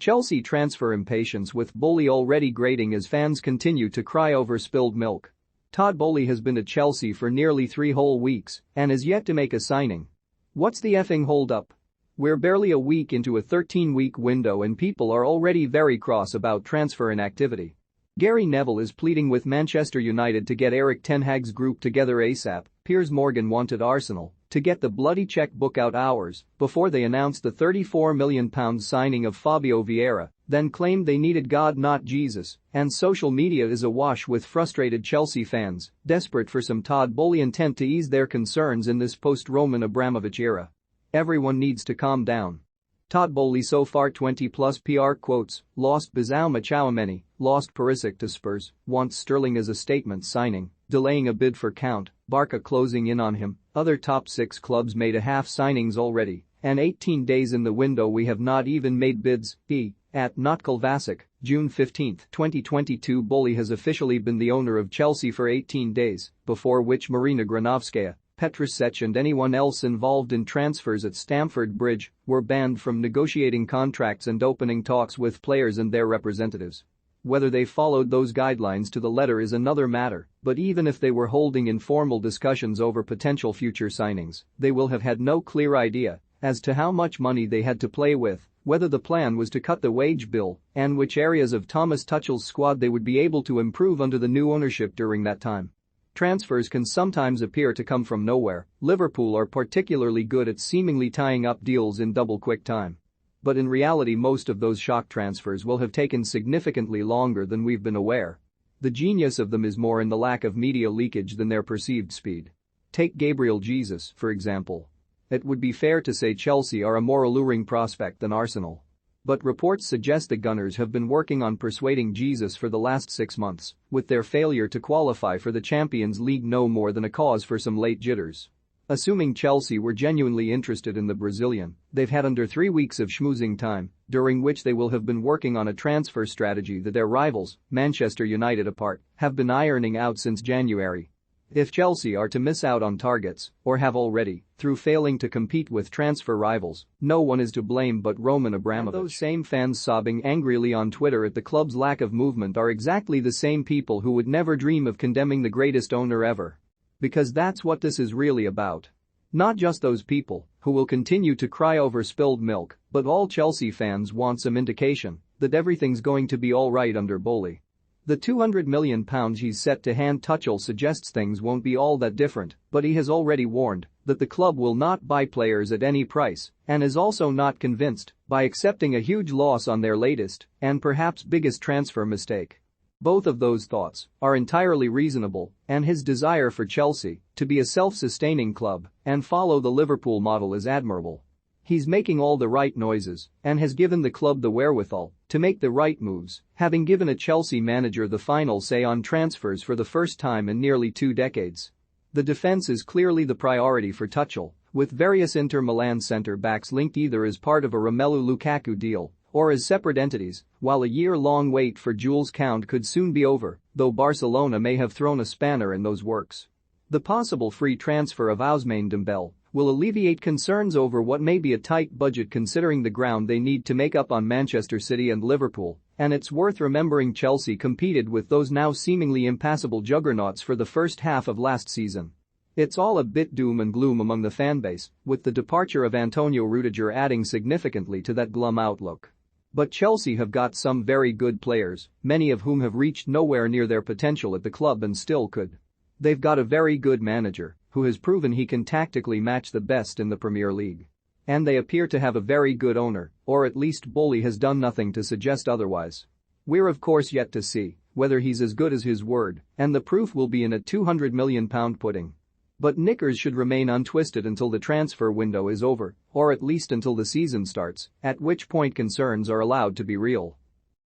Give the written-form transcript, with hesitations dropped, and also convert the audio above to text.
Chelsea transfer impatience with Boehly already grating as fans continue to cry over spilled milk. Todd Boehly has been at Chelsea for nearly 3 whole weeks and is yet to make a signing. What's the effing hold-up? We're barely a week into a 13-week window and people are already very cross about transfer inactivity. Gary Neville is pleading with Manchester United to get Erik ten Hag's group together ASAP. Piers Morgan wanted Arsenal to get the bloody checkbook out hours before they announced the £34 million signing of Fabio Vieira, then claimed they needed God not Jesus, and social media is awash with frustrated Chelsea fans desperate for some Todd Boehly intent to ease their concerns in this post-Roman Abramovich era. Everyone needs to calm down. Todd Boehly so far 20+ PR quotes, lost Bizouma Tchouaméni, lost Perisic to Spurs, wants Sterling as a statement signing, delaying a bid for Count, Barca closing in on him, other top 6 clubs made a half signings already, and 18 days in the window we have not even made bids. At Not Kovacic, June 15, 2022 Boehly has officially been the owner of Chelsea for 18 days, before which Marina Granovskaya, Petr Cech and anyone else involved in transfers at Stamford Bridge were banned from negotiating contracts and opening talks with players and their representatives. Whether they followed those guidelines to the letter is another matter, but even if they were holding informal discussions over potential future signings, they will have had no clear idea as to how much money they had to play with, whether the plan was to cut the wage bill, and which areas of Thomas Tuchel's squad they would be able to improve under the new ownership during that time. Transfers can sometimes appear to come from nowhere. Liverpool are particularly good at seemingly tying up deals in double quick time. But in reality most of those shock transfers will have taken significantly longer than we've been aware. The genius of them is more in the lack of media leakage than their perceived speed. Take Gabriel Jesus, for example. It would be fair to say Chelsea are a more alluring prospect than Arsenal. But reports suggest the Gunners have been working on persuading Jesus for the last 6 months, with their failure to qualify for the Champions League no more than a cause for some late jitters. Assuming Chelsea were genuinely interested in the Brazilian, they've had under 3 weeks of schmoozing time, during which they will have been working on a transfer strategy that their rivals, Manchester United apart, have been ironing out since January. If Chelsea are to miss out on targets, or have already, through failing to compete with transfer rivals, no one is to blame but Roman Abramovich. And those same fans sobbing angrily on Twitter at the club's lack of movement are exactly the same people who would never dream of condemning the greatest owner ever. Because that's what this is really about. Not just those people, who will continue to cry over spilled milk, but all Chelsea fans want some indication that everything's going to be alright under Boehly. The £200 million he's set to hand Tuchel suggests things won't be all that different, but he has already warned that the club will not buy players at any price and is also not convinced by accepting a huge loss on their latest and perhaps biggest transfer mistake. Both of those thoughts are entirely reasonable, and his desire for Chelsea to be a self-sustaining club and follow the Liverpool model is admirable. He's making all the right noises and has given the club the wherewithal to make the right moves, having given a Chelsea manager the final say on transfers for the first time in nearly 2 decades. The defense is clearly the priority for Tuchel, with various Inter Milan centre-backs linked either as part of a Romelu Lukaku deal or as separate entities, while a year-long wait for Jules Kounde could soon be over, though Barcelona may have thrown a spanner in those works. The possible free transfer of Ousmane Dembele will alleviate concerns over what may be a tight budget considering the ground they need to make up on Manchester City and Liverpool, and it's worth remembering Chelsea competed with those now seemingly impassable juggernauts for the first half of last season. It's all a bit doom and gloom among the fanbase, with the departure of Antonio Rudiger adding significantly to that glum outlook. But Chelsea have got some very good players, many of whom have reached nowhere near their potential at the club and still could. They've got a very good manager who has proven he can tactically match the best in the Premier League. And they appear to have a very good owner, or at least Boehly has done nothing to suggest otherwise. We're of course yet to see whether he's as good as his word, and the proof will be in a £200 million pudding. But knickers should remain untwisted until the transfer window is over, or at least until the season starts, at which point concerns are allowed to be real.